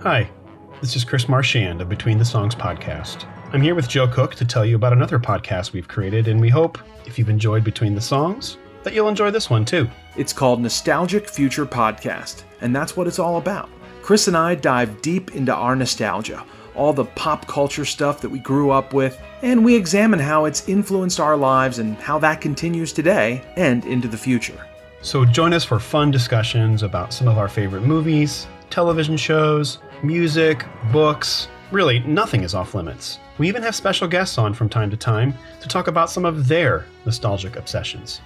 Hi, this is Chris Marchand of Between the Songs podcast. I'm here with Joe Cook to tell you about another podcast we've created, and we hope, if you've enjoyed Between the Songs, that you'll enjoy this one too. It's called Nostalgic Future Podcast, and that's what it's all about. Chris and I dive deep into our nostalgia, all the pop culture stuff that we grew up with, and we examine how it's influenced our lives and how that continues today and into the future. So join us for fun discussions about some of our favorite movies, television shows, music, books. Really, nothing is off limits. We even have special guests on from time to time to talk about some of their nostalgic obsessions.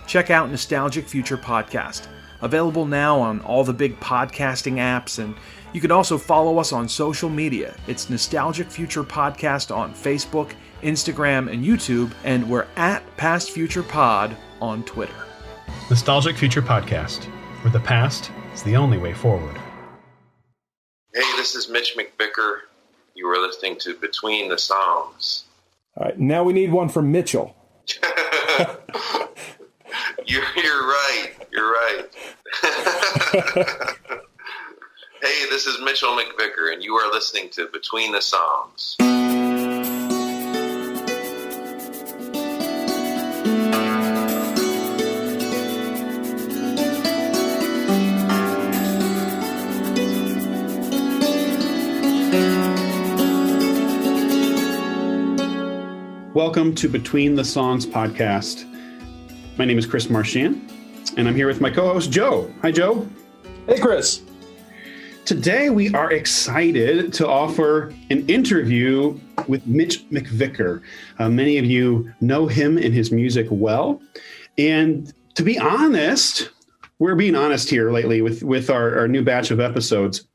Check out Nostalgic Future Podcast, available now on all the big podcasting apps, and you can also follow us on social media. It's Nostalgic Future Podcast on Facebook, Instagram, and YouTube, and we're at Past Future Pod on Twitter. Nostalgic Future Podcast, where the past is the only way forward. Hey, this is Mitch McVicker. You are listening to Between the Songs. All right, now we need one from Mitchell. You're right. You're right. Hey, this is Mitchell McVicker, and you are listening to Between the Songs. Welcome to Between the Songs podcast. My name is Chris Marchand, and I'm here with my co-host, Joe. Hi, Joe. Hey, Chris. Today, we are excited to offer an interview with Mitch McVicker. Many of you know him and his music well. And to be honest, we're being honest here lately with our new batch of episodes.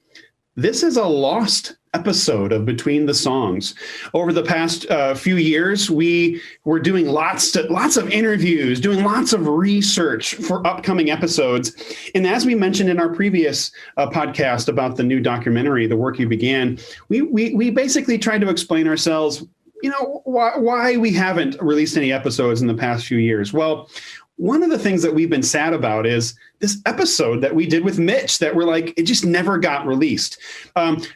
This is a lost episode of Between the Songs. Over the past few years, we were doing lots of interviews, doing lots of research for upcoming episodes. And as we mentioned in our previous podcast about the new documentary, The Work You Began, we basically tried to explain ourselves, why we haven't released any episodes in the past few years. Well, one of the things that we've been sad about is this episode that we did with Mitch that we're like, it just never got released.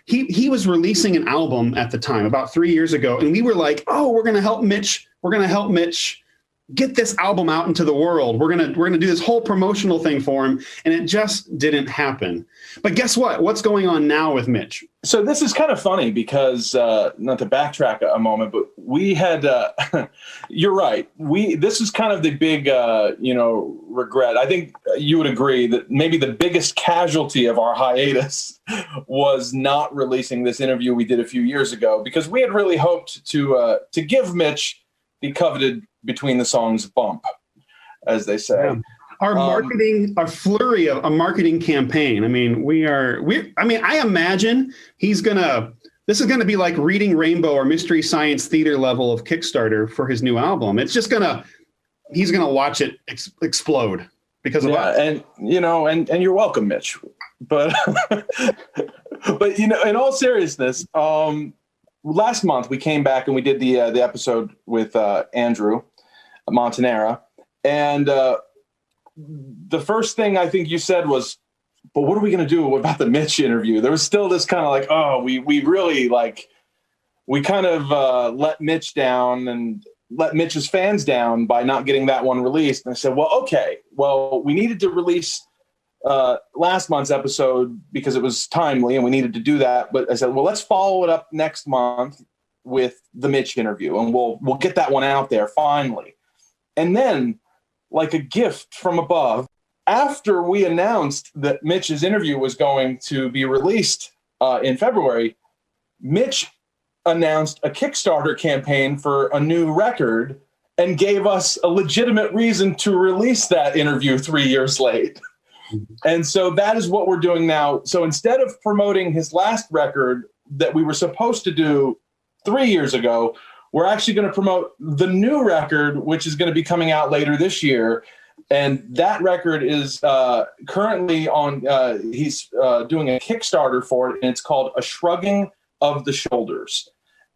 He was releasing an album at the time, about 3 years ago. And we were like, oh, we're going to help Mitch. We're going to help Mitch get this album out into the world. We're going to do this whole promotional thing for him. And it just didn't happen. But guess what? What's going on now with Mitch? So this is kind of funny because, not to backtrack a moment, but we had, you're right. This is kind of the big, regret. I think you would agree that maybe the biggest casualty of our hiatus was not releasing this interview we did a few years ago, because we had really hoped to give Mitch the coveted Between the Songs bump, as they say. Yeah. Our marketing, a flurry of a marketing campaign. I mean, I imagine this is going to be like Reading Rainbow or Mystery Science Theater level of Kickstarter for his new album. It's just he's going to watch it explode because of us. And you're welcome, Mitch. But, in all seriousness, last month we came back and we did the episode with Andrew Montanera, and the first thing I think you said was, but what are we going to do about the Mitch interview? There was still this kind of like, oh, we really we kind of let Mitch down and let Mitch's fans down by not getting that one released. And I said, well, okay, we needed to release last month's episode because it was timely and we needed to do that. But I said, well, let's follow it up next month with the Mitch interview, and we'll get that one out there finally. And then, like a gift from above, after we announced that Mitch's interview was going to be released in February, Mitch announced a Kickstarter campaign for a new record and gave us a legitimate reason to release that interview 3 years late. And so that is what we're doing now. So instead of promoting his last record that we were supposed to do 3 years ago, we're actually going to promote the new record, which is going to be coming out later this year. And that record is currently on, he's doing a Kickstarter for it, and it's called A Shrugging of the Shoulders.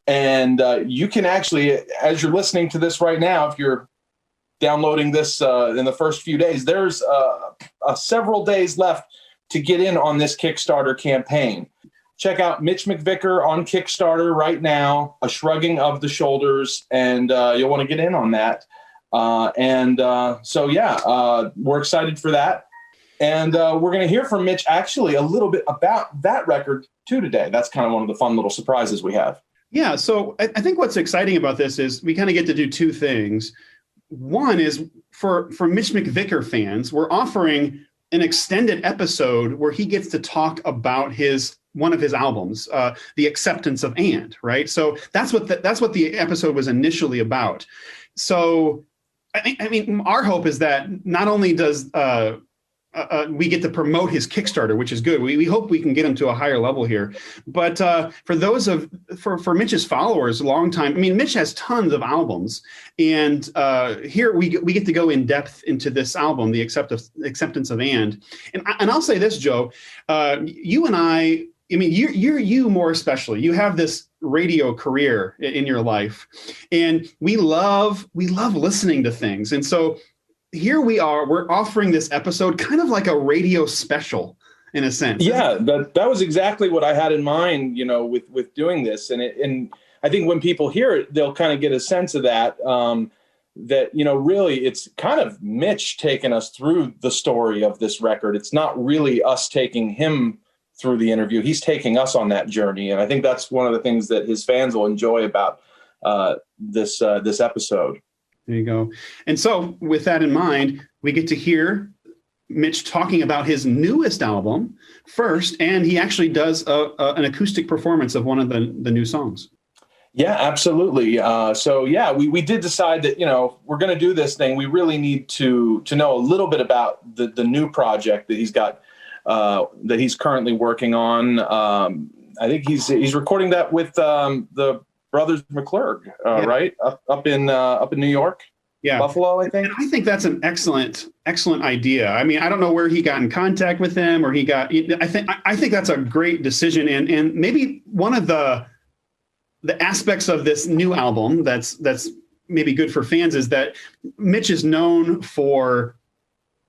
And you can actually, as you're listening to this right now, if you're downloading this in the first few days, there's several days left to get in on this Kickstarter campaign. check out Mitch McVicker on Kickstarter right now, A Shrugging of the Shoulders, and you'll want to get in on that. We're excited for that. And we're going to hear from Mitch actually a little bit about that record too today. That's kind of one of the fun little surprises we have. Yeah, so I think what's exciting about this is we kind of get to do two things. One is for Mitch McVicker fans, we're offering an extended episode where he gets to talk about one of his albums, The Acceptance of And, right? So that's what the episode was initially about. So I mean, our hope is that not only does we get to promote his Kickstarter, which is good. We hope we can get him to a higher level here. But for Mitch's followers, a long time. I mean, Mitch has tons of albums, and here we get to go in depth into this album, The Acceptance of And I'll say this, Joe, you and I mean, you more especially. You have this radio career in your life, and we love listening to things, and so. Here we are, we're offering this episode kind of like a radio special in a sense. Yeah, that was exactly what I had in mind, with doing this. And I think when people hear it, they'll kind of get a sense of that, really it's kind of Mitch taking us through the story of this record. It's not really us taking him through the interview. He's taking us on that journey. And I think that's one of the things that his fans will enjoy about this episode. There you go. And so with that in mind, we get to hear Mitch talking about his newest album first, and he actually does an acoustic performance of one of the new songs. Yeah, absolutely. We did decide that, we're going to do this thing. We really need to know a little bit about the new project that he's got, that he's currently working on. I think he's recording that with the Brothers McClurg, right? Up in New York, Buffalo, I think. And I think that's an excellent idea. I mean, I don't know where he got in contact with them, or I think that's a great decision, and maybe one of the aspects of this new album that's maybe good for fans is that Mitch is known for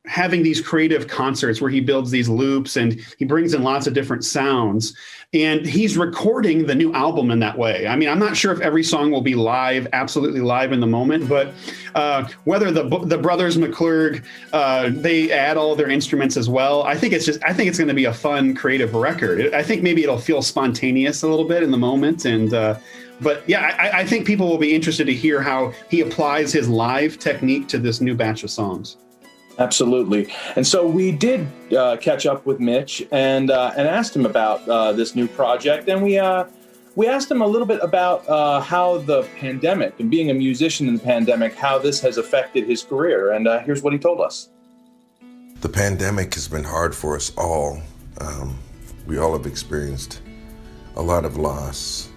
having these creative concerts where he builds these loops and he brings in lots of different sounds, and he's recording the new album in that way. I mean, I'm not sure if every song will be absolutely live in the moment, but whether the Brothers McClurg, they add all their instruments as well. I think it's going to be a fun, creative record. I think maybe it'll feel spontaneous a little bit in the moment. I think people will be interested to hear how he applies his live technique to this new batch of songs. Absolutely. And so we did catch up with Mitch and asked him about this new project. And we asked him a little bit about how the pandemic and being a musician in the pandemic, how this has affected his career. And here's what he told us. The pandemic has been hard for us all. We all have experienced a lot of loss,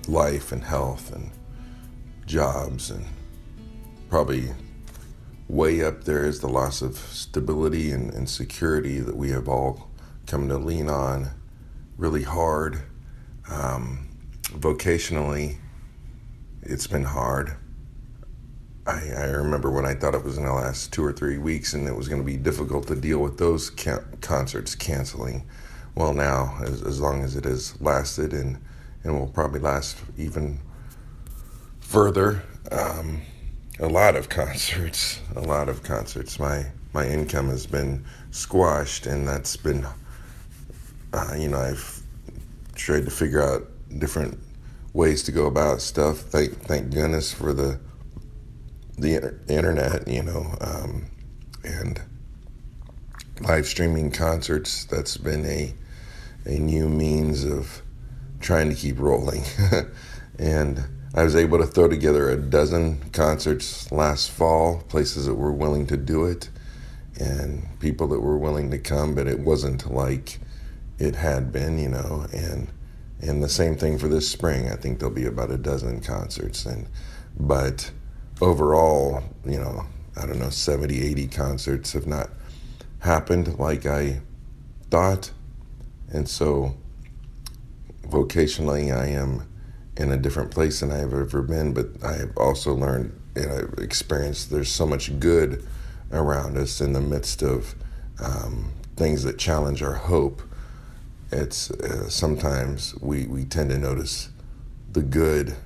life and health and jobs, and probably way up there is the loss of stability and security that we have all come to lean on really hard. Vocationally, it's been hard. I remember when I thought it was in the last 2 or 3 weeks and it was going to be difficult to deal with those concerts canceling. Well, now, as long as it has lasted and will probably last even further, a lot of concerts. My income has been squashed, and that's been, I've tried to figure out different ways to go about stuff. Thank goodness for the internet, and live streaming concerts. That's been a new means of trying to keep rolling, and I was able to throw together a dozen concerts last fall, places that were willing to do it and people that were willing to come, but it wasn't like it had been, and the same thing for this spring. I think there'll be about a dozen concerts, but overall, 70, 80 concerts have not happened like I thought. And so vocationally, I am in a different place than I have ever been, but I have also learned and I've experienced there's so much good around us in the midst of things that challenge our hope. it's sometimes we tend to notice the good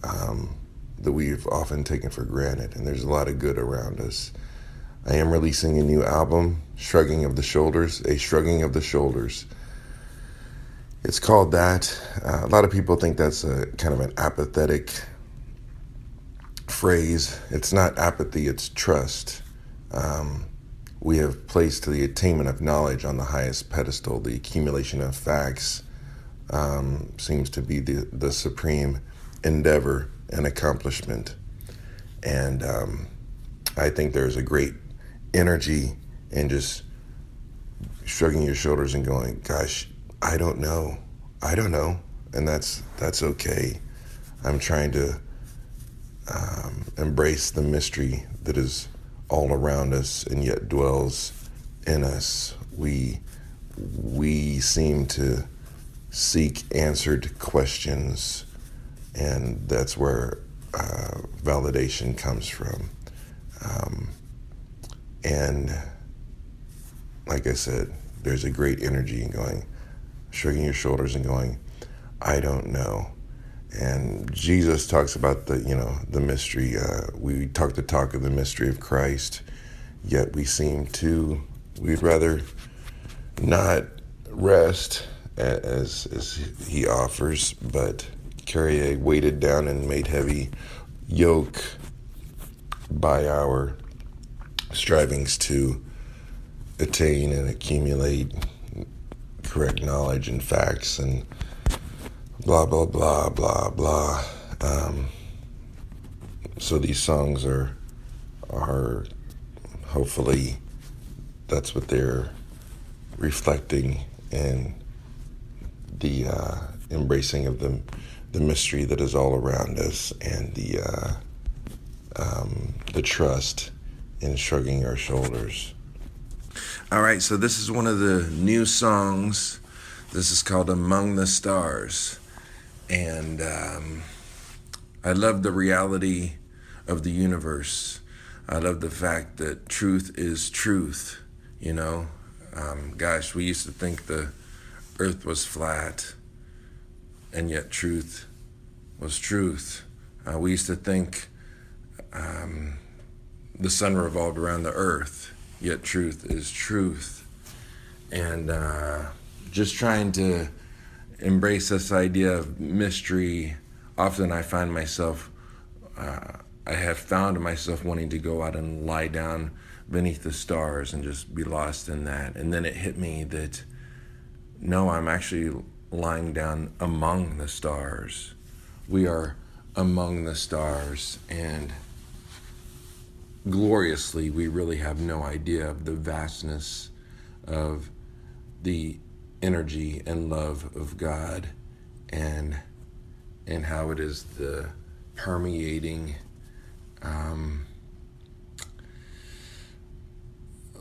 that we've often taken for granted, and there's a lot of good around us. I am releasing a new album, Shrugging of the Shoulders, A Shrugging of the Shoulders. It's called that. A lot of people think that's a kind of an apathetic phrase. It's not apathy, it's trust. We have placed the attainment of knowledge on the highest pedestal. The accumulation of facts seems to be the supreme endeavor and accomplishment. And I think there's a great energy in just shrugging your shoulders and going, gosh, I don't know. And that's okay. I'm trying to embrace the mystery that is all around us and yet dwells in us. We seem to seek answered questions, and that's where validation comes from. And like I said, there's a great energy in going, shrugging your shoulders and going, I don't know. And Jesus talks about the mystery. We talk the talk of the mystery of Christ, yet we'd rather not rest as he offers, but carry a weighted down and made heavy yoke by our strivings to attain and accumulate correct knowledge and facts and blah, blah, blah, blah, blah. So these songs are hopefully that's what they're reflecting, in the embracing of the mystery that is all around us, and the trust in shrugging our shoulders. All right, so this is one of the new songs. This is called Among the Stars. And I love the reality of the universe. I love the fact that truth is truth, Gosh, we used to think the earth was flat, and yet truth was truth. We used to think the sun revolved around the earth, yet truth is truth. And just trying to embrace this idea of mystery. Often I find myself, I have found myself wanting to go out and lie down beneath the stars and just be lost in that. And then it hit me that, no, I'm actually lying down among the stars. We are among the stars, and gloriously, we really have no idea of the vastness of the energy and love of God, and how it is the permeating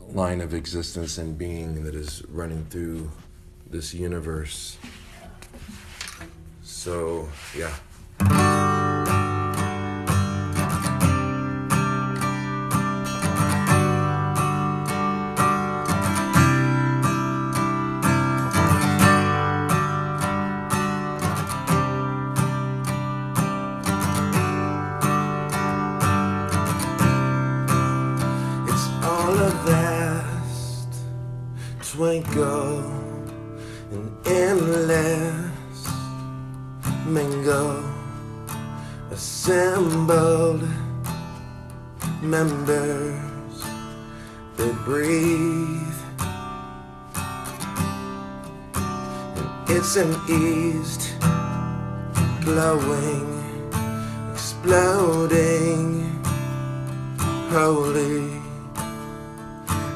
line of existence and being that is running through this universe. So, yeah. Twinkle, an endless mingle, assembled members that breathe. And it's an east glowing, exploding, holy.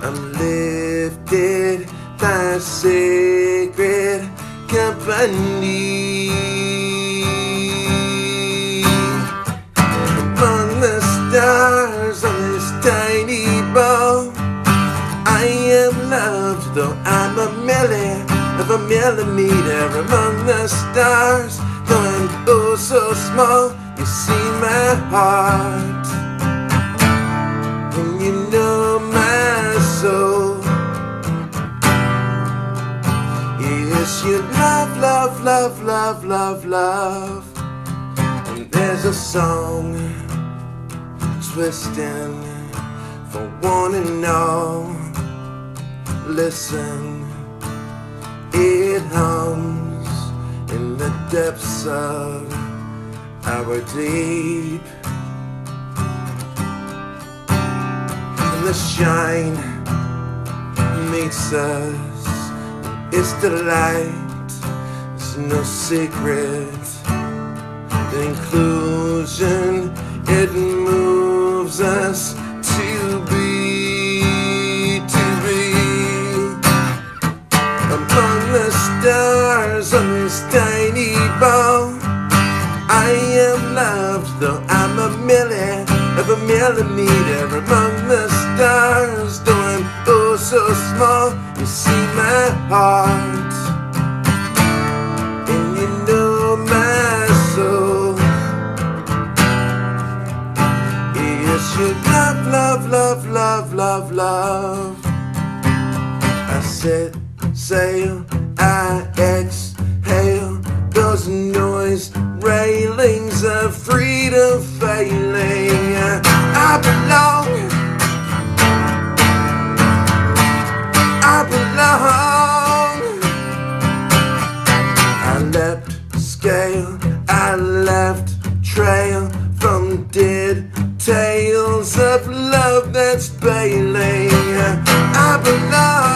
I'm lifted by sacred company. Among the stars on this tiny ball, I am loved, though I'm a millimeter among the stars. Though I'm oh so small, you see my heart, and you know my soul is love, love, love, love, love, love. And there's a song twisting for one and all. Listen, it hums in the depths of our deep. And the shine meets us, it's the light, it's no secret. The inclusion, it moves us to be among the stars on this tiny ball. I am loved, though I'm a milli of a millimeter among the stars. Though I'm oh so small, you see my heart, and you know my soul. Yes, you love, love, love, love, love, love. I said sail, I exhale, those noise railings are freedom failing. I belong, I belong. I leapt scale, I left trail from dead tales of love that's bailing. I belong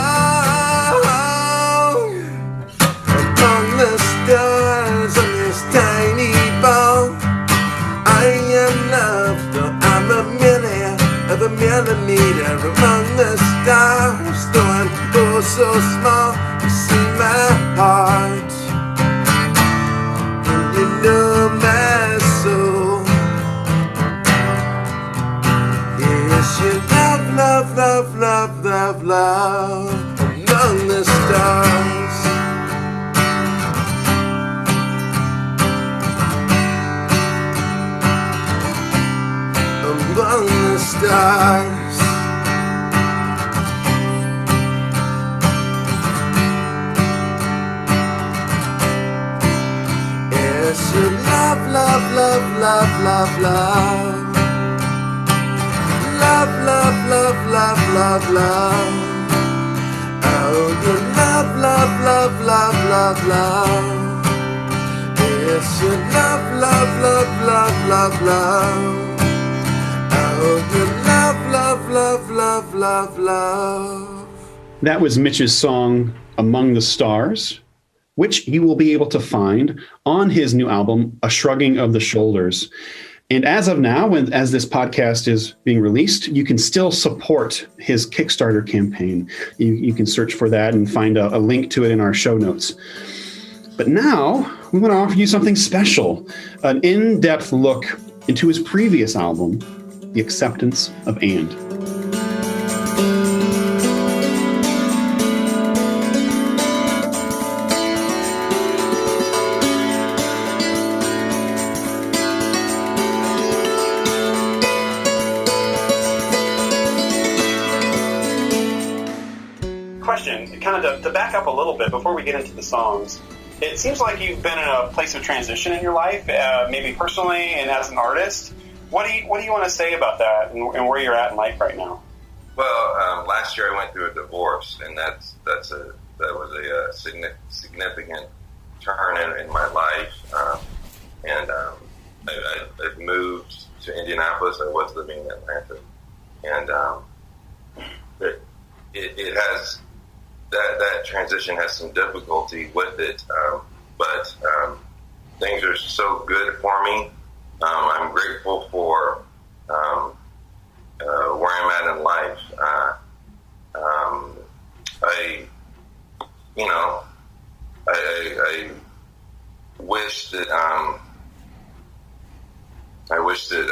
among the stars on this tiny ball. I am loved, though I'm a milli of a millimeter among the stars. Though I'm oh so small, you see my heart, and you know my soul. Yes, you love, love, love, love, love, love among the stars. Among the stars. Yes, you love, love, love, love, love, love. Love, love, love, love, love, love. Oh, you love, love, love, love, love, love. Yes, you love, love, love, love, love, love. Oh, you love, love, love, love, love, love. That was Mitch's song, Among the Stars, which you will be able to find on his new album, A Shrugging of the Shoulders. And as of now, as this podcast is being released, you can still support his Kickstarter campaign. You can search for that and find a link to it in our show notes. But now, we want to offer you something special, an in-depth look into his previous album, The Acceptance of And. Question, kind of to back up a little bit before we get into the songs. It seems like you've been in a place of transition in your life, maybe personally and as an artist. What do you want to say about that and where you're at in life right now? Well, last year I went through a divorce, and that was a significant turn in my life. I moved to Indianapolis. I was living in Atlanta, and it has that transition has some difficulty with it, but things are so good for me. I'm grateful for where I'm at in life. I wish that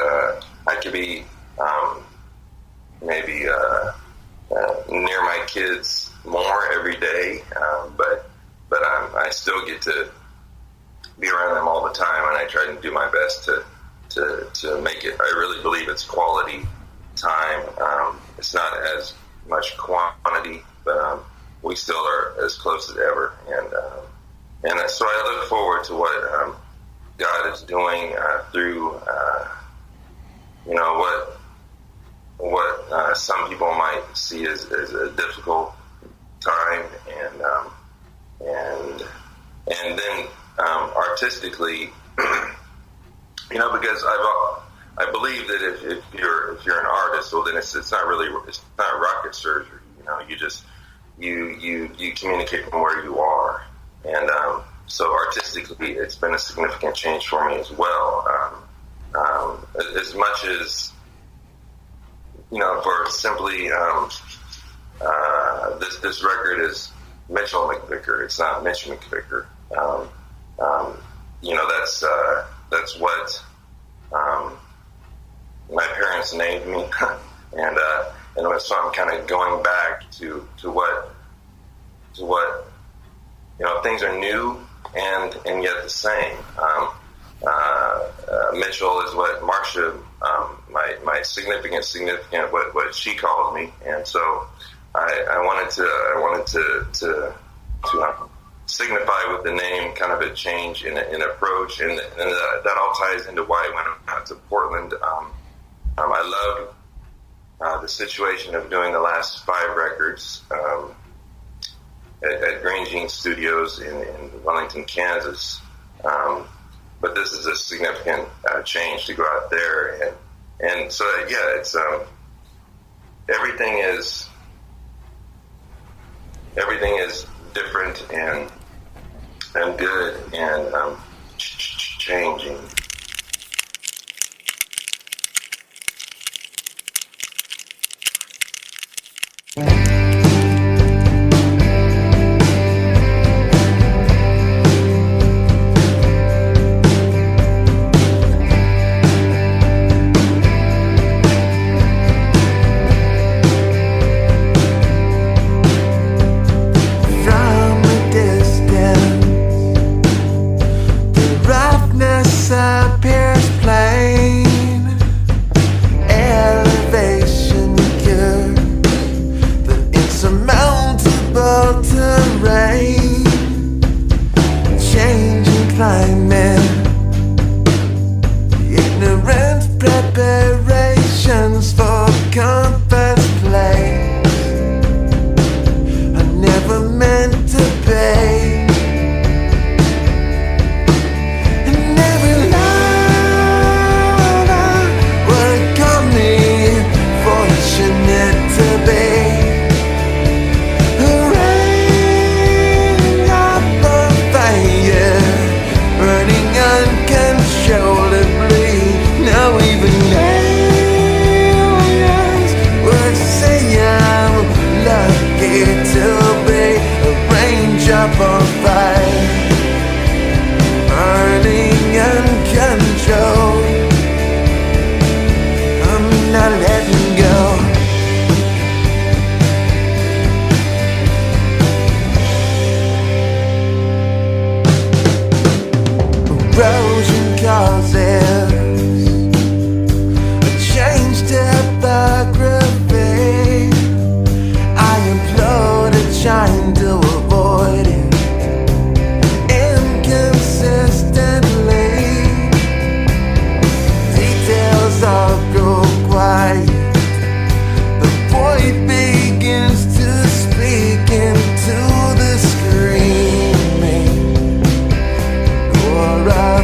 I could be maybe near my kids more every day, but I still get to be around them all the time, and I try to do my best to make it. I really believe it's quality time. It's not as much quantity, but we still are as close as ever, so I look forward to what God is doing through what some people might see as a difficult time, and then artistically, because I believe that if you're an artist, well, then it's not rocket surgery. You communicate from where you are, and so artistically, it's been a significant change for me as well. As much as for simply this record is Mitchell McVicker. It's not Mitch McVicker. That's what my parents named me, and so I'm kind of going back to what things are new and yet the same. Mitchell is what Marcia, my significant, what she called me, and so I wanted to signify with the name kind of a change in approach, and that all ties into why I went out to Portland. I loved the situation of doing the last 5 records at Green Jean Studios in Wellington, Kansas. But this is a significant change to go out there, and so it's everything is different and good and changing.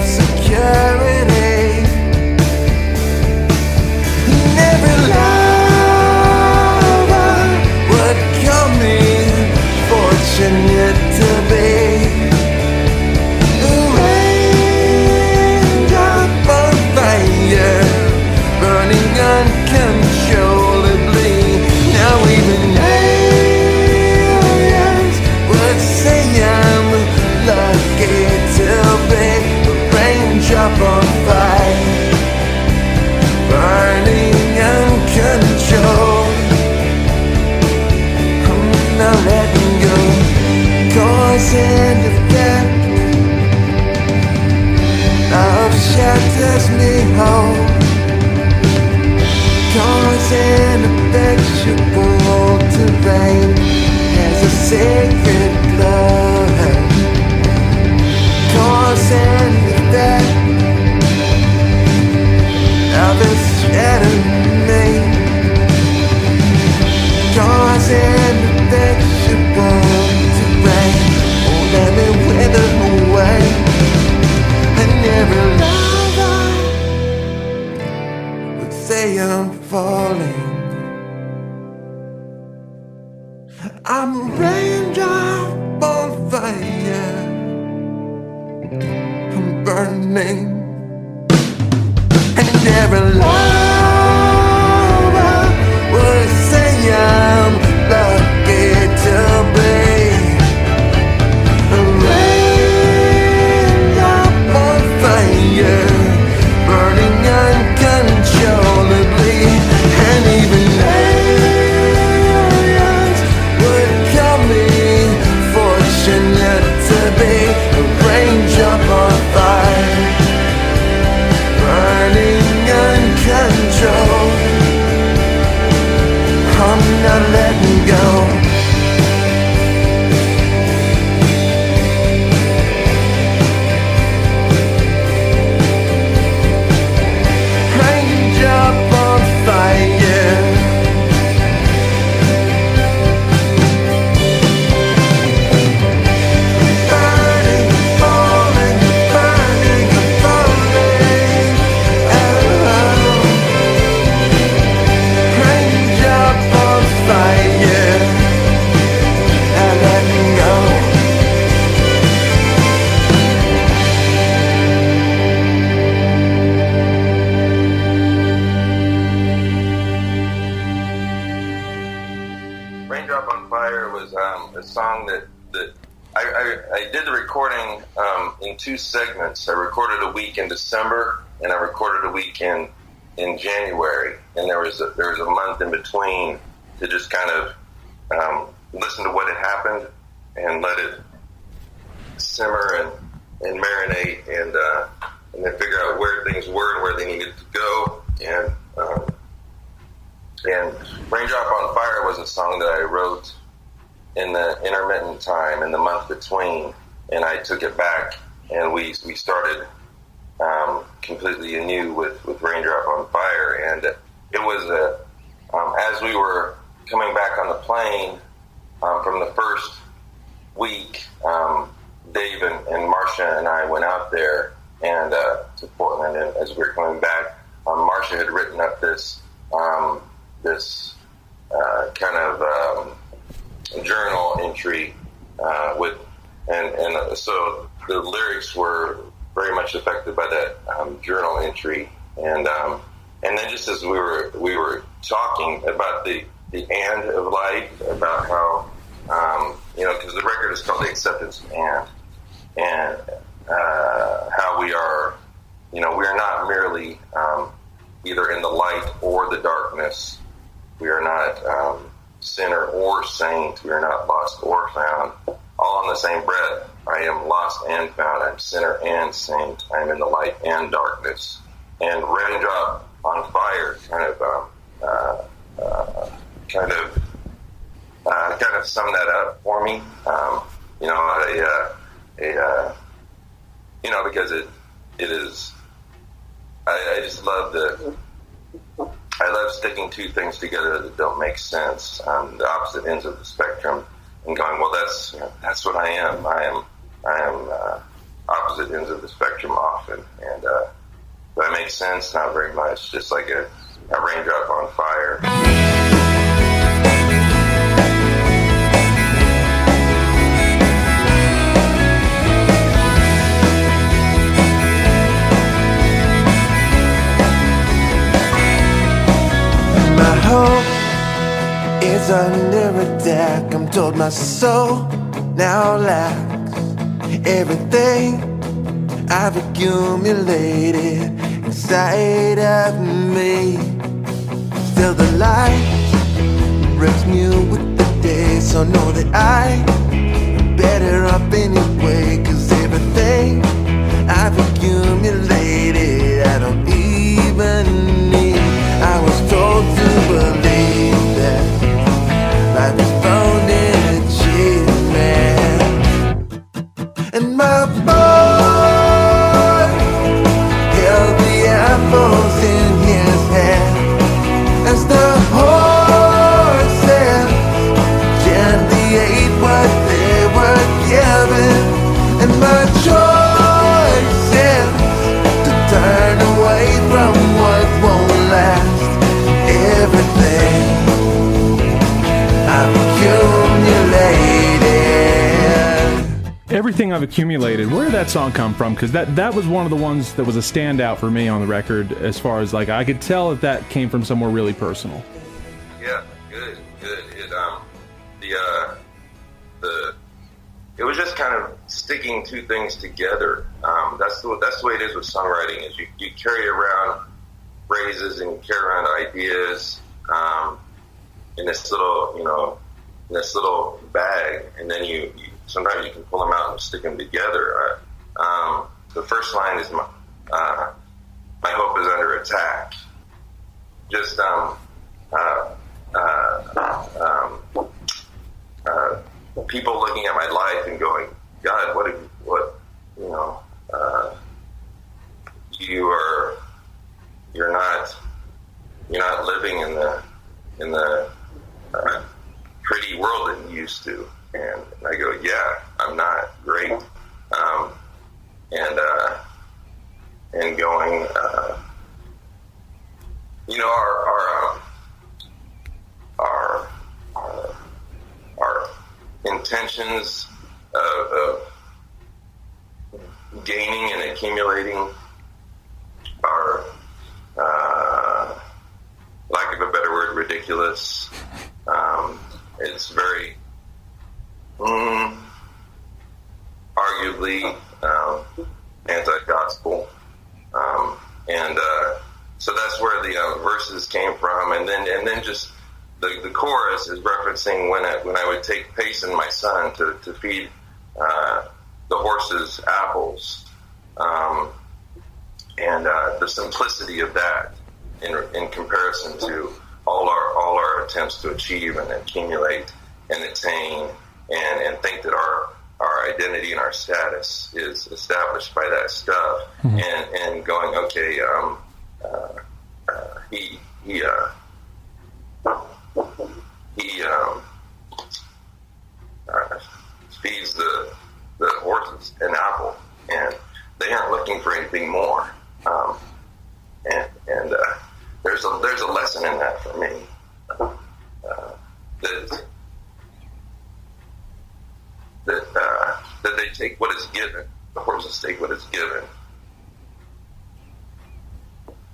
Secure am falling. I'm a raindrop on fire. I'm burning. And every lover would say I'm lucky to be a raindrop on fire, burning uncontrollably. And even aliens would call me fortunate to be a raindrop on fire, burning uncontrolled. I'm not letting go. Raindrop on fire. Burning, falling, burning, falling. Raindrop on fire. Not letting go. Raindrop on Fire was a song that I did the recording in two segments. I recorded a week in December, and I recorded a week in January, and there was a month in between to just kind of listen to what had happened and let it simmer and marinate, and then figure out where things were and where they needed to go. And Raindrop on Fire was a song that I wrote in the intermittent time, in the month between, and I took it back, and we started completely anew with Raindrop on Fire. And it was, as we were coming back on the plane from the first week, Dave and Marcia and I went out there and to Portland, and as we were coming back, Marcia had written up this kind of journal entry so the lyrics were very much affected by that journal entry, and then just as we were talking about the and of life, about how because the record is called The Acceptance and how we are we are not merely either in the light or the darkness. We are not sinner or saint. We are not lost or found. All in the same breath. I am lost and found. I'm sinner and saint. I'm in the light and darkness. And Raindrop on Fire kind of sum that up for me. Because it is. I just love I love sticking two things together that don't make sense, the opposite ends of the spectrum, and going, well, that's what I am. I am opposite ends of the spectrum often, and that makes sense. Not very much, just like a raindrop on fire. My hope is under attack. I'm told my soul now lacks everything I've accumulated inside of me. Still the light brings me with the day, so know that I'm better off anyway. 'Cause everything I've accumulated I don't even need. I was told to believe that life is found in achievement. And my boy held the apples in his hand as the horses gently ate what they were given. And Everything I've Accumulated, where did that song come from? Because that was one of the ones that was a standout for me on the record, as far as, like, I could tell that came from somewhere really personal. Yeah, good. It was just kind of sticking two things together. That's the way it is with songwriting. Is you carry around phrases and you carry around ideas in this little bag, and then you sometimes you can pull them out and stick them together. The first line is my hope is under attack. Just people looking at my life and going, God, you're not living in the pretty world that you used to. And I go, yeah, I'm not. Great. And going, our intentions of gaining and accumulating are, lack of a better word, ridiculous. It's very arguably anti-gospel, so that's where the verses came from, and then just the chorus is referencing when I would take Payson, my son, to feed the horses apples, and the simplicity of that in comparison to all our attempts to achieve and accumulate and attain and think that our identity and our status is established by that stuff, and going, okay, he feeds the horses an apple, and they aren't looking for anything more. And there's a lesson in that for me. That they take what is given. The horses take what is given,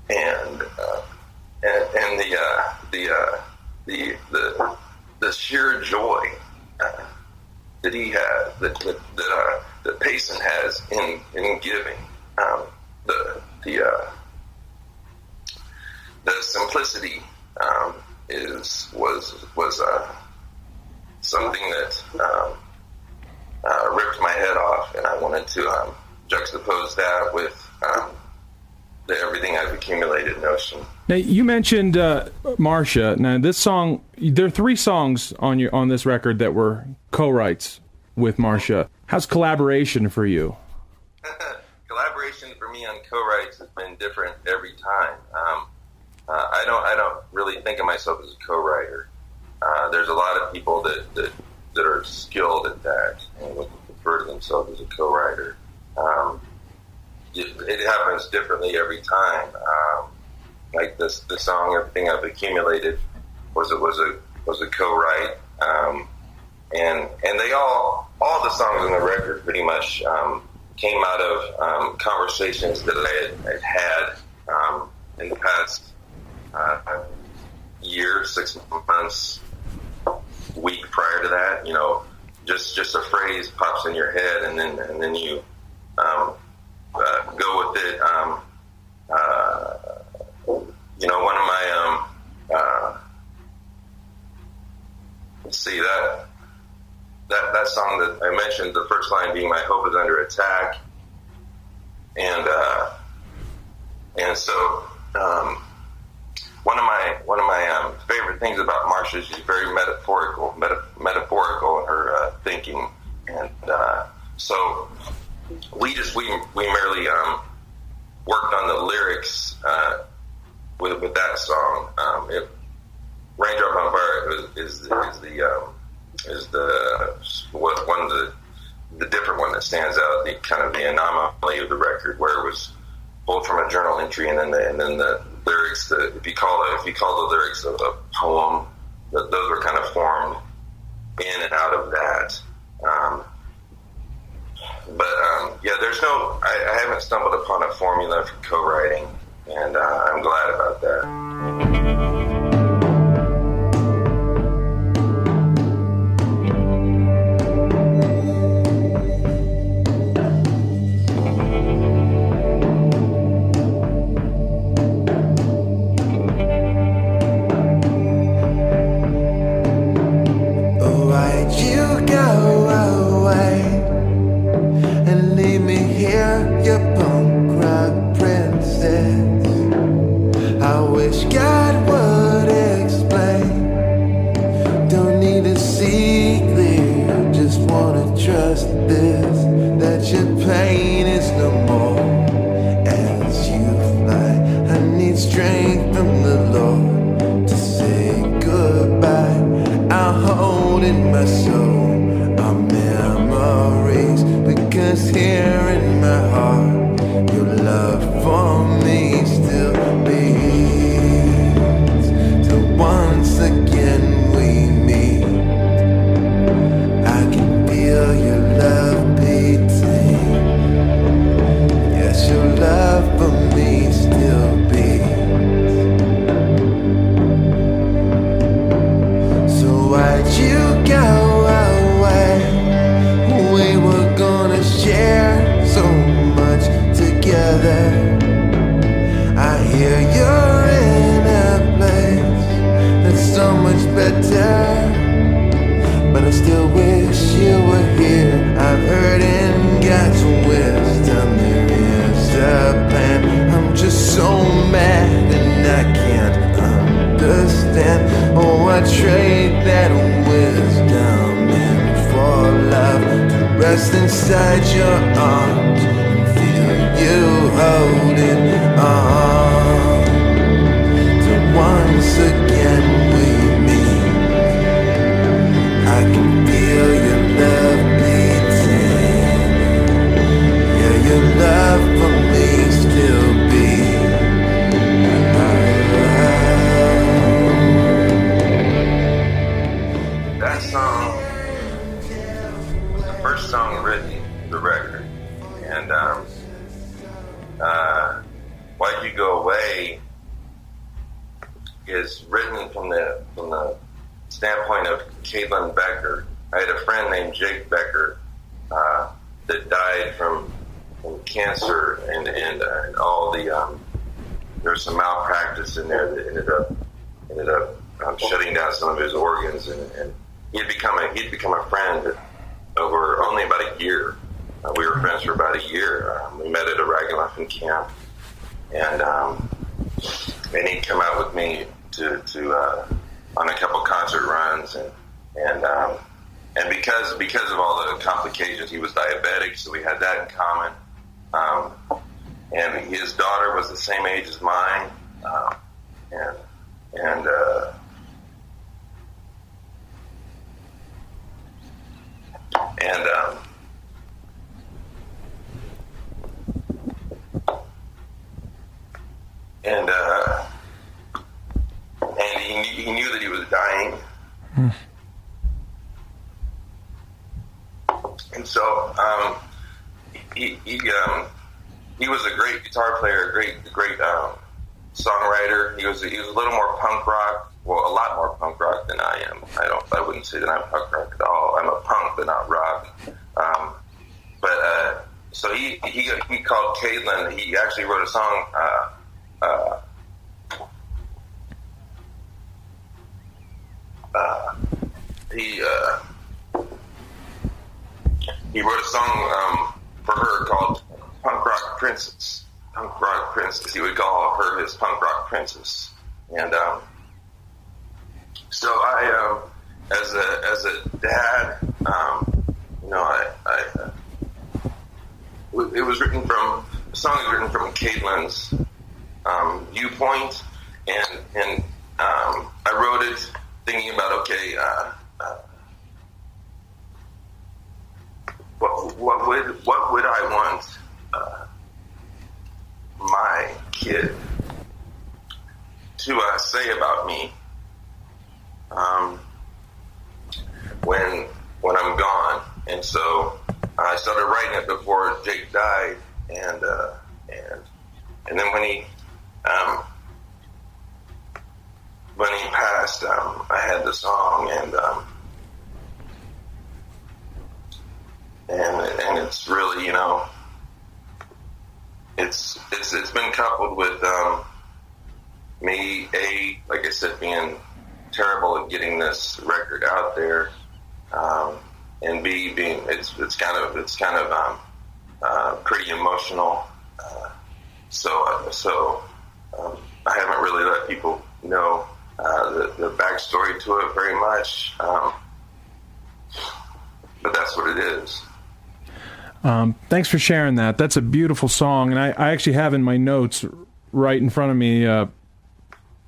and the sheer joy that he has, that Payson has in giving, the simplicity was something that ripped my head off, and I wanted to juxtapose that with the everything I've accumulated notion. Now, you mentioned Marcia. Now, this song, there are 3 songs on this record that were co-writes with Marcia. How's collaboration for you? Collaboration for me on co-writes has been different every time. I don't really think of myself as a co-writer. There's a lot of people that are skilled at that and would refer to themselves as a co-writer. It happens differently every time. Like the song "Everything I've Accumulated" was a co-write, and they all the songs on the record pretty much came out of conversations that I had in the past year, 6 months, week prior to that. Just a phrase pops in your head, and then you go with it. One of my let's see, that song that I mentioned, the first line being "My hope is under attack," and so one of my favorite things about Marcia is she's very metaphorical in her thinking, and so we merely worked on the lyrics with that song. "Raindrop on Fire" is the different one that stands out, the kind of the anomaly of the record, where it was both from a journal entry and then the lyrics. If you call the lyrics a poem, those were kind of formed in and out of that. I haven't stumbled upon a formula for co-writing, and I'm glad about that. Because of all the complications, he was diabetic, so we had that in common. And his daughter was the same age as mine, and he knew that he was dying. And so he was a great guitar player, a great songwriter. He was a little more punk rock, well, a lot more punk rock than I am. I wouldn't say that I'm punk rock at all. I'm a punk, but not rock. So he called Caitlin. He actually wrote a song. He wrote a song for her called Punk Rock Princess. Punk Rock Princess. He would call her his punk rock princess. And so I, as a dad, it was written from, the song is written from Caitlin's viewpoint, and I wrote it thinking about, okay, what would I want my kid to say about me when I'm gone? And so I started writing it before Jake died, and then when he passed, I had the song, and it's really, it's been coupled with me, like I said, being terrible at getting this record out there, and B, being it's kind of pretty emotional. So I haven't really let people know the backstory to it very much, but that's what it is. Thanks for sharing that. That's a beautiful song, and I actually have in my notes right in front of me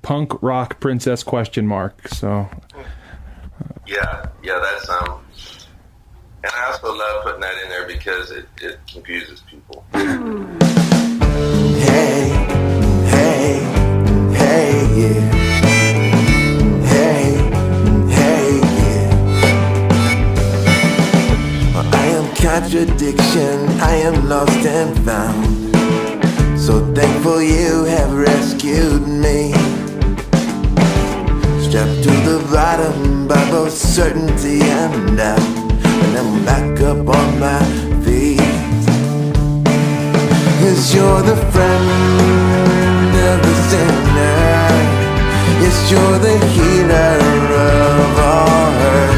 punk rock princess ? So yeah, that's and I also love putting that in there because it confuses people. Hey, hey, hey, yeah. Hey, hey, yeah. I am contradiction, I am lost and found. So thankful you have rescued me. Strapped to the bottom by both certainty and doubt, and I'm back up on my feet. 'Cause you're the friend of the sinner. Yes, you're the healer of all hurt.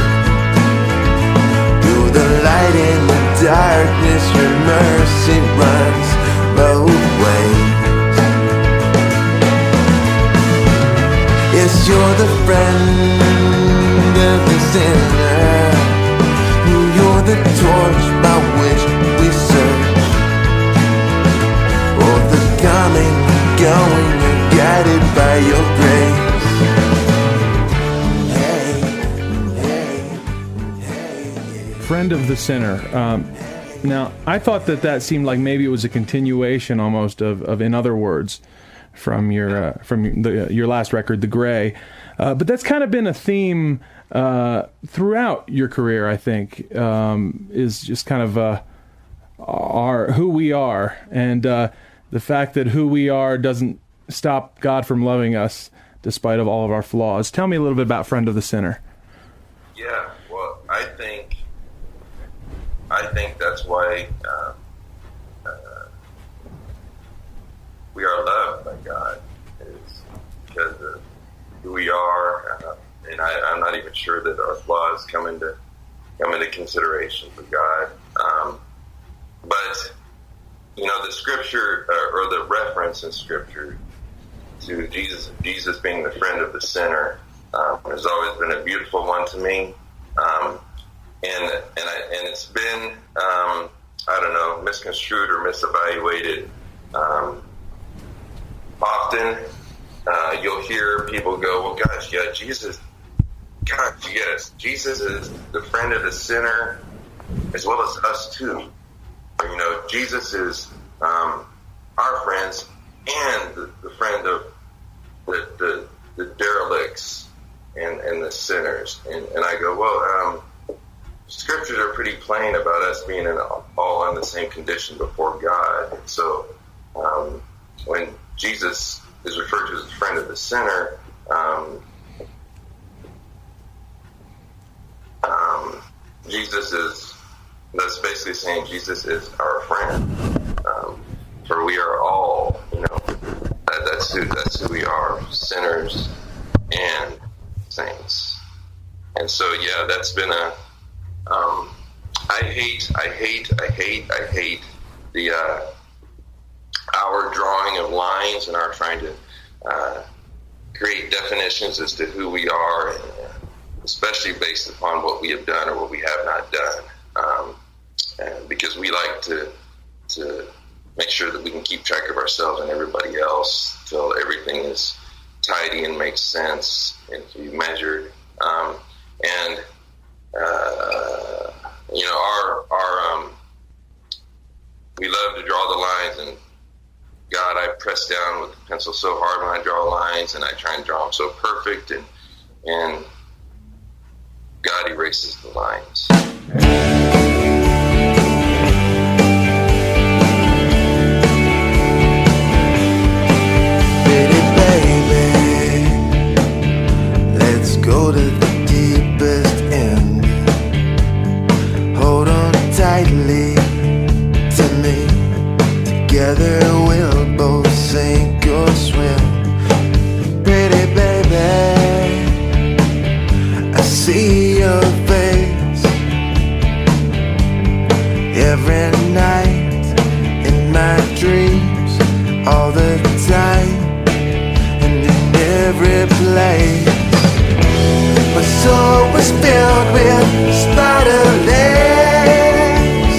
You're the light in the darkness. Your mercy runs both ways. Yes, you're the friend of the sinner. You're the torch by which we search. Oh, the coming, going, you're guided by your grace. Hey, hey, hey, yeah. Friend of the Sinner. Now, I thought that seemed like maybe it was a continuation almost of In Other Words from your last record, The Gray. But that's kind of been a theme throughout your career, I think, is just kind of who we are, and the fact that who we are doesn't stop God from loving us despite of all of our flaws. Tell me a little bit about Friend of the Sinner. Yeah, well, I think that's why we are loved by God, is because of who we are, and I'm not even sure that our flaws come into consideration for God. But the scripture or the reference in scripture to Jesus being the friend of the sinner has always been a beautiful one to me, and it's been misconstrued or misevaluated. Often you'll hear people go, "Well, gosh, yeah, Jesus is the friend of the sinner as well as us too. Jesus is our friends and the friend of the derelicts and the sinners." And I go, well, scriptures are pretty plain about us being all in the same condition before God. And so when Jesus is referred to as the friend of the sinner, that's basically saying Jesus is our friend. For we are all, that's who we are, sinners and saints. And so, yeah, that's been I hate the our drawing of lines and our trying to create definitions as to who we are, especially based upon what we have done or what we have not done. And because we like to make sure that we can keep track of ourselves and everybody else till everything is tidy and makes sense and can be measured. We love to draw the lines, and God, I press down with the pencil so hard when I draw lines, and I try and draw them so perfect, and God erases the lines. whether we'll both sink or swim. Pretty baby, I see your face every night in my dreams, all the time and in every place. My soul was filled with spider legs.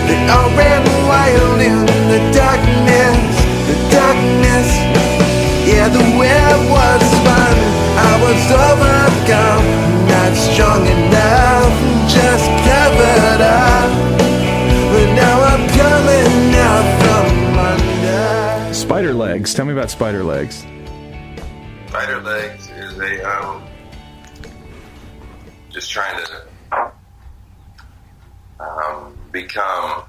They all ran wild in the darkness, the darkness. Yeah, the web was spun, I was overcome, not strong enough, just covered up. But now I'm coming out from under. Spider legs. Tell me about spider legs. Spider legs is a just trying to become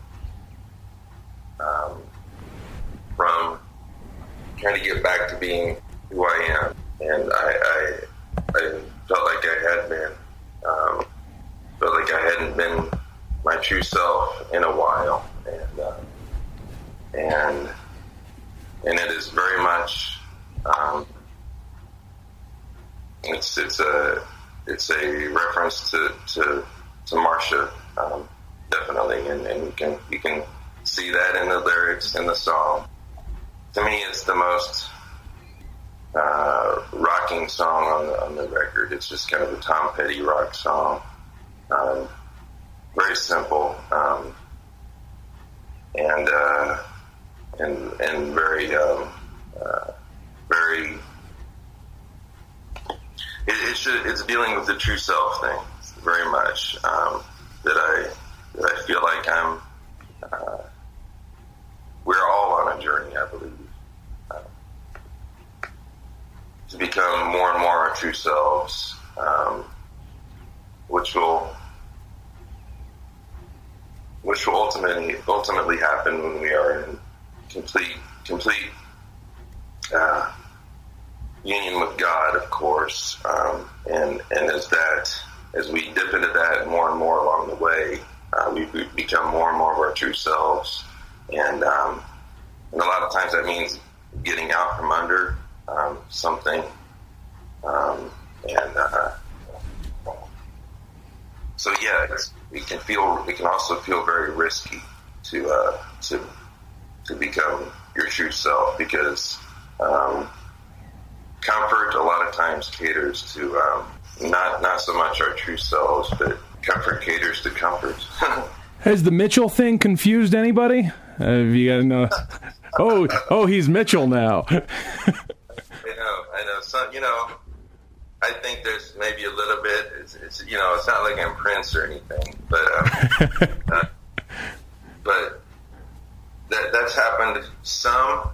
from trying to get back to being who I am, and I felt like I had been felt like I hadn't been my true self in a while, and it is very much it's a reference to Marsha, definitely, and you can see that in the lyrics in the song. To me, it's the most rocking song on the record. It's just kind of a Tom Petty rock song. Very simple, and very very. It's dealing with the true self thing very much. That I feel like I'm. We're all on a journey, I believe, to become more and more our true selves, which will ultimately happen when we are in complete union with God, of course, and as we dip into that more and more along the way, we become more and more of our true selves, and a lot of times that means getting out from under something, so yeah, it can also feel very risky to become your true self, because comfort a lot of times caters to not so much our true selves, but comfort caters to comfort. Has the Mitchell thing confused anybody? You gotta know. Oh, he's Mitchell now. I know. So, I think there's maybe a little bit. It's not like I'm Prince or anything, but but that's happened some.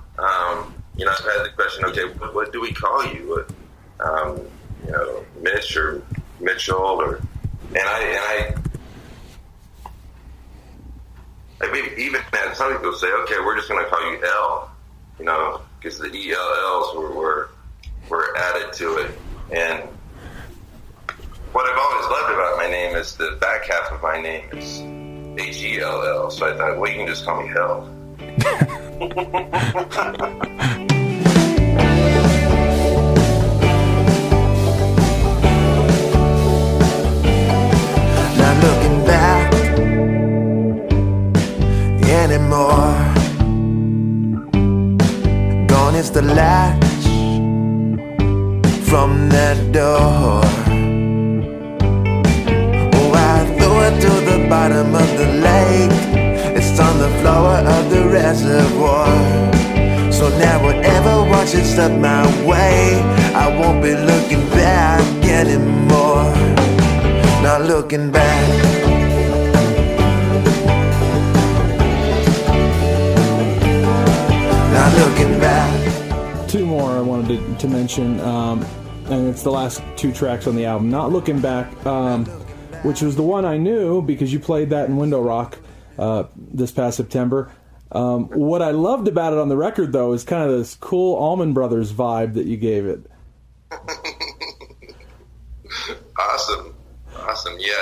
I've had the question, okay, what do we call you? Mitch or Mitchell, and I mean, even some people say, okay, we're just going to call you L, because the ELLs were added to it. And what I've always loved about my name is the back half of my name is HELL. So I thought, well, you can just call me Hell. Not looking back anymore. Gone is the latch from that door. Oh, I threw it to the bottom of the lake. It's on the floor of the reservoir. So now whatever washes up my way, I won't be looking back anymore. Not looking back. Not looking back. Two more I wanted to mention, and it's the last two tracks on the album. Not Looking Back, which was the one I knew because you played that in Window Rock this past September. What I loved about it on the record, though, is kind of this cool Allman Brothers vibe that you gave it. Awesome. Yeah,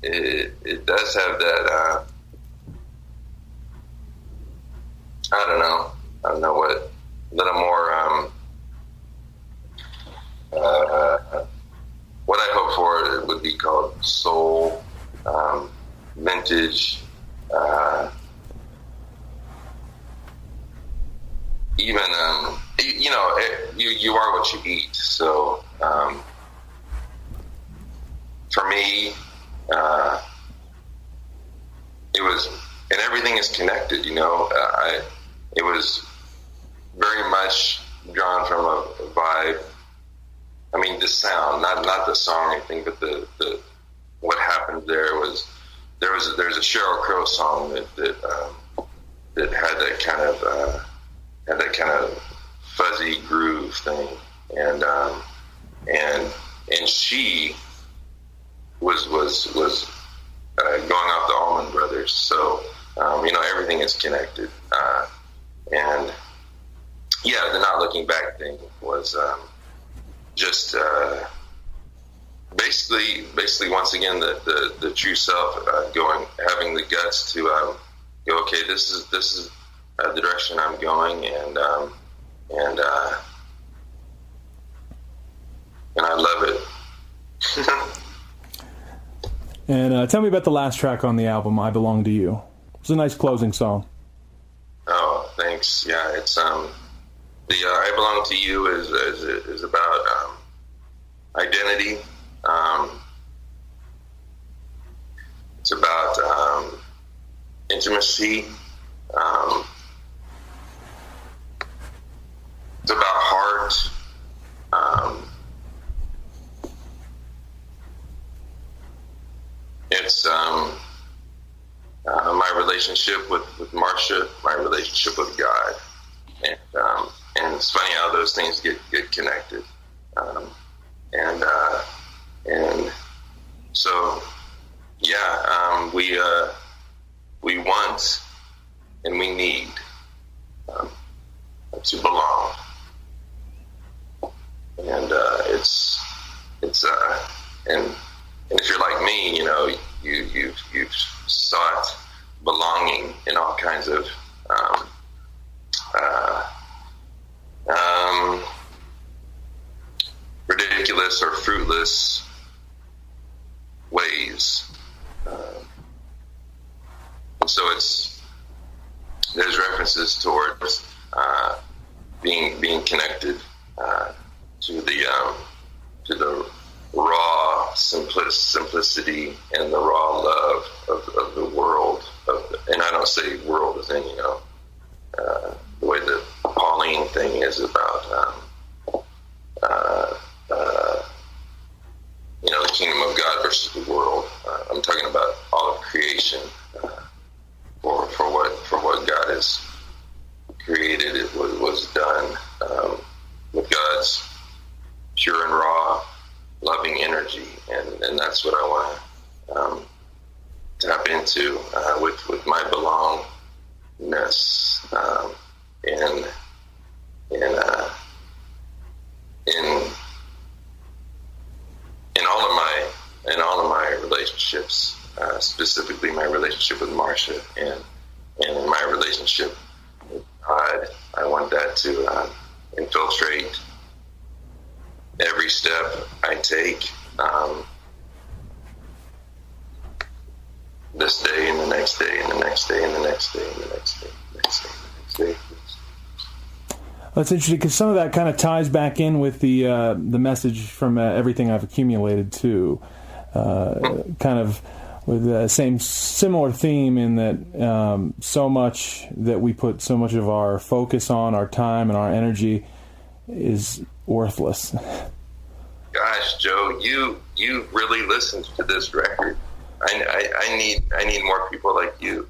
it does have that. I don't know what, a little more. What I hope for, it would be called soul, vintage, even you are what you eat. So for me, it was, and everything is connected. It was very much drawn from a vibe. I mean, the sound, not the song or anything, but the what happened there was there's a Sheryl Crow song that had that kind of fuzzy groove thing, and she was going off the Allman Brothers, so everything is connected, and yeah, the Not Looking Back thing was just basically once again the true self, having the guts to go, okay, this is the direction I'm going, and I love it. And tell me about the last track on the album, I Belong to You. It's a nice closing song. Oh, thanks. Yeah, it's the I Belong to You is about identity. It's about intimacy. It's about heart. It's my relationship with Marcia, my relationship with God, and it's funny how those things get connected, and so yeah, we want and we need to belong, and and if you're like me, you've sought belonging in all kinds of ridiculous or fruitless ways, and so there's references towards being connected to the raw simplicity and the raw love of the world, and I don't say world as in the way the Pauline thing is about the kingdom of God versus the world. I'm talking about all of creation, for what God has created. It was done with God's pure and raw loving energy, and that's what I want to tap into with my belongingness, in all of my relationships, specifically my relationship with Marcia, and in my relationship with God. I want that to infiltrate every step I take, this day and the next day and the next day and the next day and the next day and the next day and the next day. That's interesting, because some of that kind of ties back in with the message from Everything I've Accumulated too, kind of with the same similar theme, in that so much that we put so much of our focus on, our time and our energy, is worthless. Gosh, Joe, you really listened to this record. I need more people like you.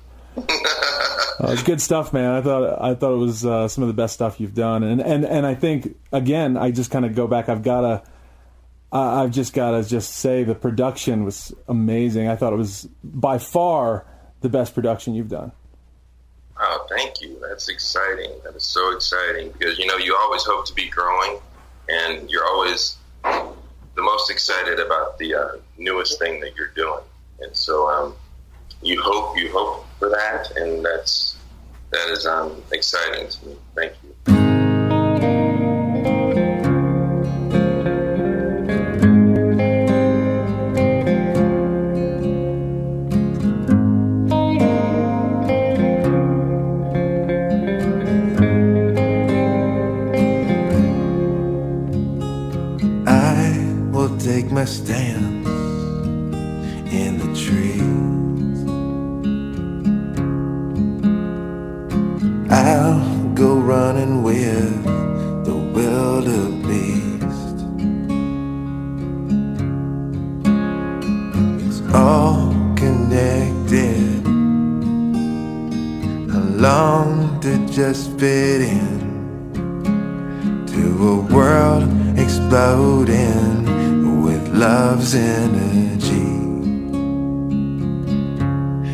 It's good stuff, man. I thought it was some of the best stuff you've done, and I think, again, I just kind of go back. I've just gotta say the production was amazing. I thought it was by far the best production you've done. Oh, thank you. That's exciting. That is so exciting, because you always hope to be growing, and you're always the most excited about the newest thing that you're doing. And so you hope for that, and that is exciting to me. Thank you. Take my stand in the trees. I'll go running with the wildebeest. It's all connected. I long to just fit in to a world exploding with love's energy.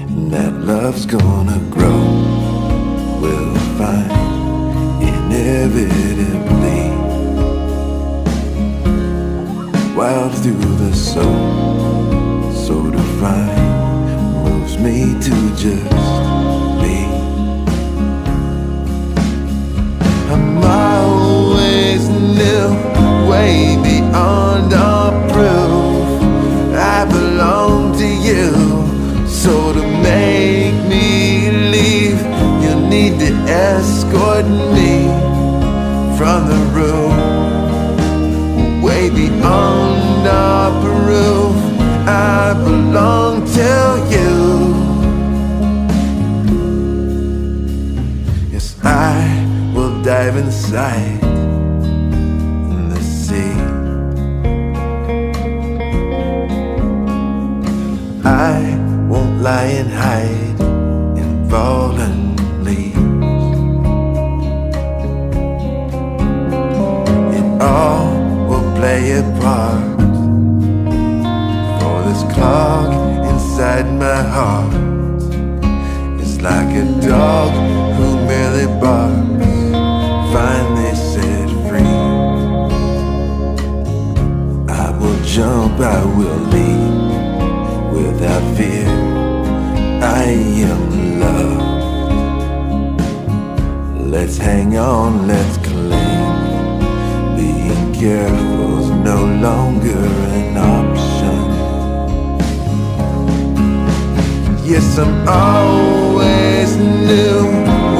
And that love's gonna grow, we'll find inevitably. Wild through the soul, so divine, moves me to just be. I'm always new, way beyond all proof. I belong to you, so to make me leave, you'll need to escort me from the room. Way beyond all proof, I belong to you. Yes, I will dive inside the sea. I won't lie and hide in fallen leaves. It all will play a part, for this clog inside my heart is like a dog who merely barks, finally set free. I will jump, I will leap without fear. I am loved. Let's hang on, let's cling. Being careful's no longer an option. Yes, I'm always new,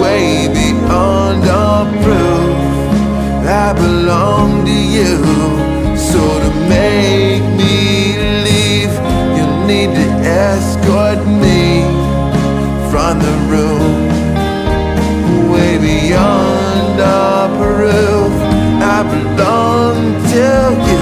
way beyond all proof. I belong to you, so to make me leave, you'll need to escort me from the room. Way beyond all proof, I belong to you.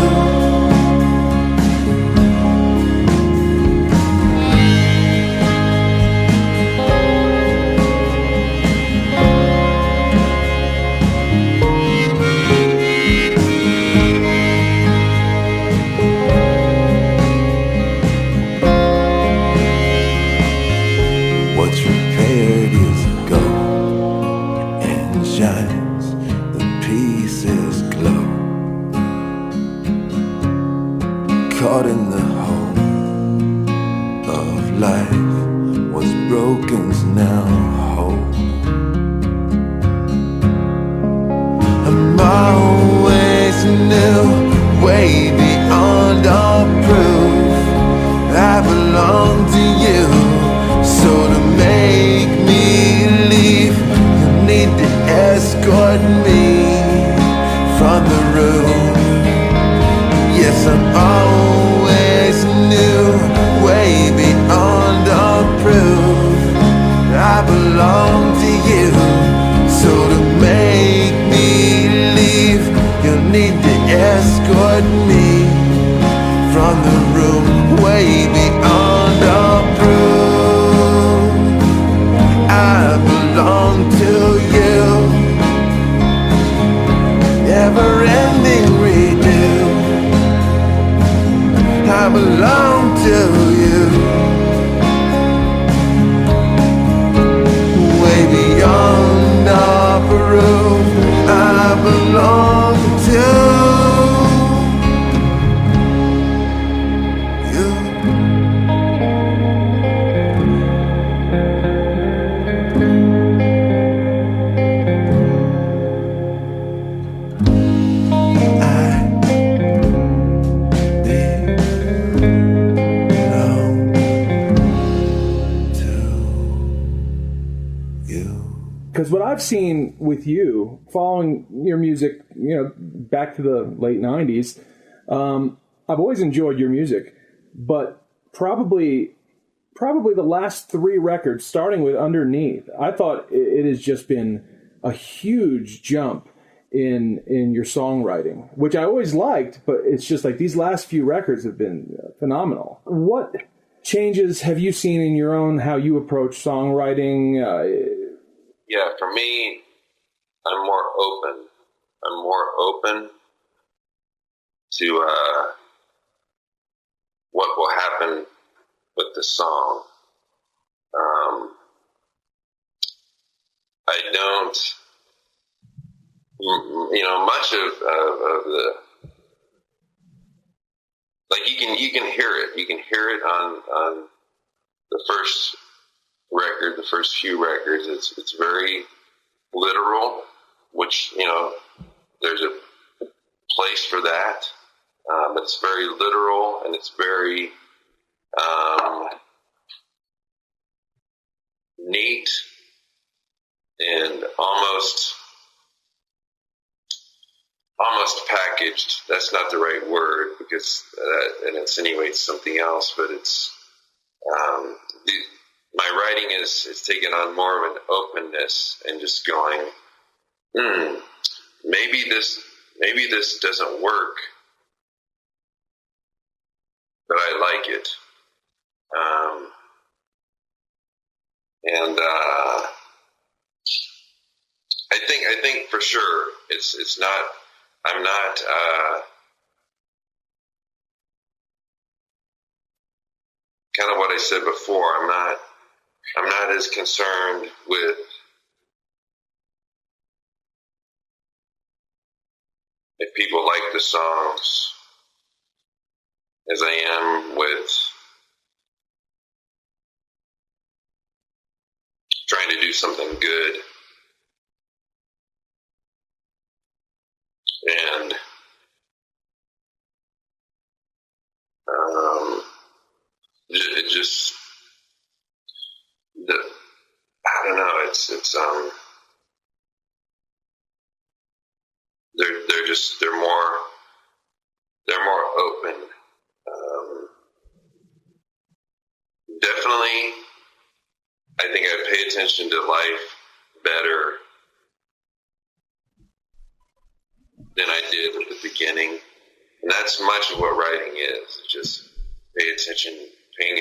Because what I've seen with you, following your music, back to the late 90s, I've always enjoyed your music, but probably the last 3 records, starting with Underneath, I thought it has just been a huge jump in your songwriting, which I always liked, but it's just like these last few records have been phenomenal. What changes have you seen in your own, how you approach songwriting? Yeah, for me, I'm more open. I'm more open to what will happen with the song. I don't, much of the, like you can hear it. You can hear it on the first record, the first few records. It's very literal, which, there's a place for that. But it's very literal, and it's very neat and almost packaged. That's not the right word, because that insinuates something else, but it's my writing is taking on more of an openness and just going, maybe this doesn't work, but I like it. And I think for sure it's not, I'm not, kind of what I said before, I'm not as concerned with if people like the songs as I am with trying to do something good. And it just, I don't know, they're more open. Definitely, I think I pay attention to life better than I did at the beginning. And that's much of what writing is, just paying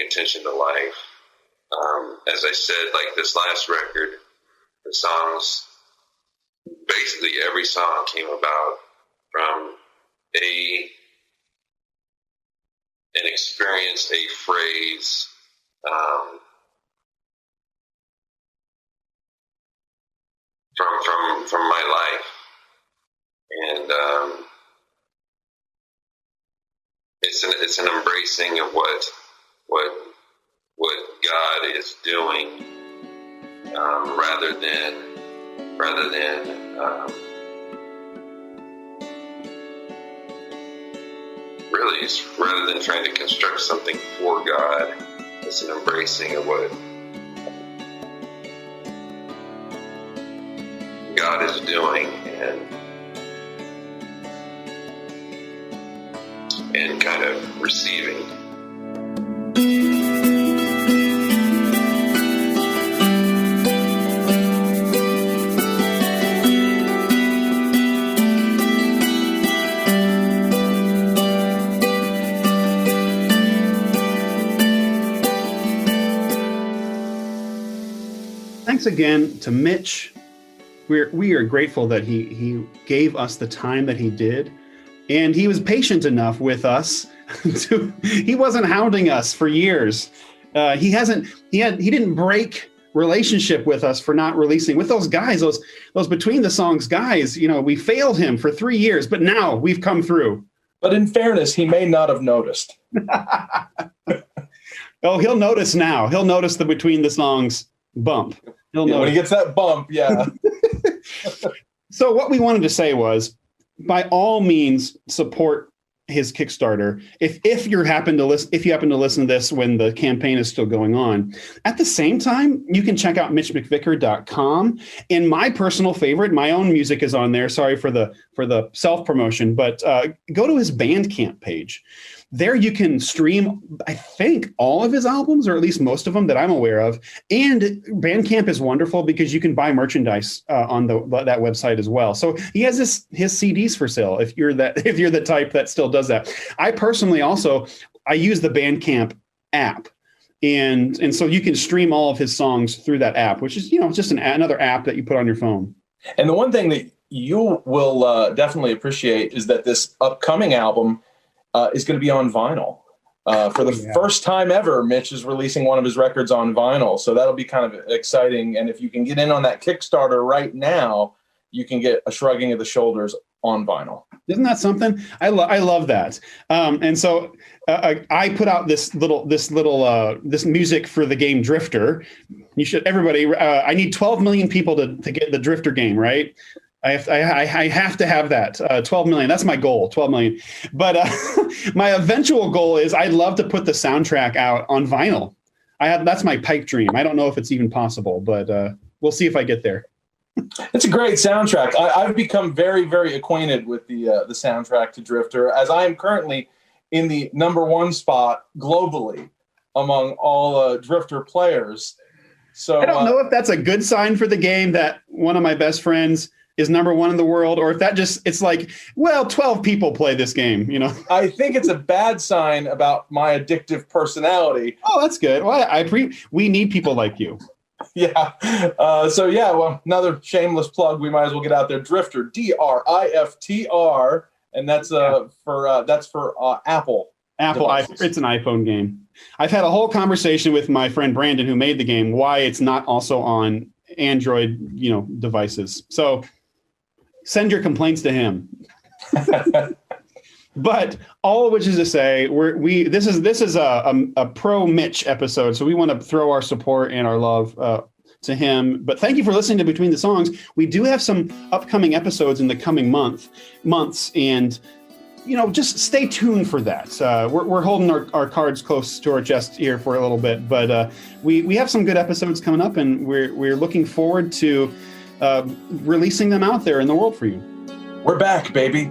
attention to life. As I said, like this last record, the songs, basically every song came about from an experience, a phrase, from my life. And it's an embracing of what God is doing, rather than trying to construct something for God. It's an embracing of what God is doing, and kind of receiving. Thanks again to Mitch. We are grateful that he gave us the time that he did, and he was patient enough with us. He wasn't hounding us for years. He didn't break relationship with us for not releasing with those guys. Those Between the Songs guys. We failed him for 3 years, but now we've come through. But in fairness, he may not have noticed. Oh, he'll notice now. He'll notice the Between the Songs bump. When he gets that bump, yeah. So what we wanted to say was, by all means, support his Kickstarter. If you happen to listen to this when the campaign is still going on. At the same time, you can check out mitchmcvicker.com. And my personal favorite, my own music is on there. Sorry for the self promotion, but go to his Bandcamp page. There you can stream, I think, all of his albums, or at least most of them that I'm aware of. And Bandcamp is wonderful because you can buy merchandise on that website as well. So he has his CDs for sale if you're the type that still does that. I personally I use the Bandcamp app. And so you can stream all of his songs through that app, which is, just another app that you put on your phone. And the one thing that you will definitely appreciate is that this upcoming album is going to be on vinyl. For the first time ever, Mitch is releasing one of his records on vinyl. So that'll be kind of exciting. And if you can get in on that Kickstarter right now, you can get A Shrugging of the Shoulders on vinyl. Isn't that something? I love that. And so I put out this music for the game Drifter. I need 12 million people to get the Drifter game, right? I have to have that 12 million. That's my goal, 12 million. But my eventual goal is I'd love to put the soundtrack out on vinyl. That's my pipe dream. I don't know if it's even possible, but we'll see if I get there. It's a great soundtrack. I've become very, very acquainted with the soundtrack to Drifter, as I am currently in the #1 spot globally among all Drifter players. So I don't know if that's a good sign for the game that one of my best friends is #1 in the world, or if it's like, well, 12 people play this game, I think it's a bad sign about my addictive personality. Oh, that's good. Well, we need people like you. Yeah. Well, another shameless plug. We might as well get out there. Drifter, DRIFTR, and that's for Apple. It's an iPhone game. I've had a whole conversation with my friend Brandon, who made the game, why it's not also on Android, devices. So send your complaints to him. But all of which is to say, this is a pro Mitch episode, so we want to throw our support and our love to him. But thank you for listening to Between the Songs. We do have some upcoming episodes in the coming months, and just stay tuned for that. We're holding our cards close to our chest here for a little bit, but we have some good episodes coming up, and we're looking forward to releasing them out there in the world for you. We're back, baby.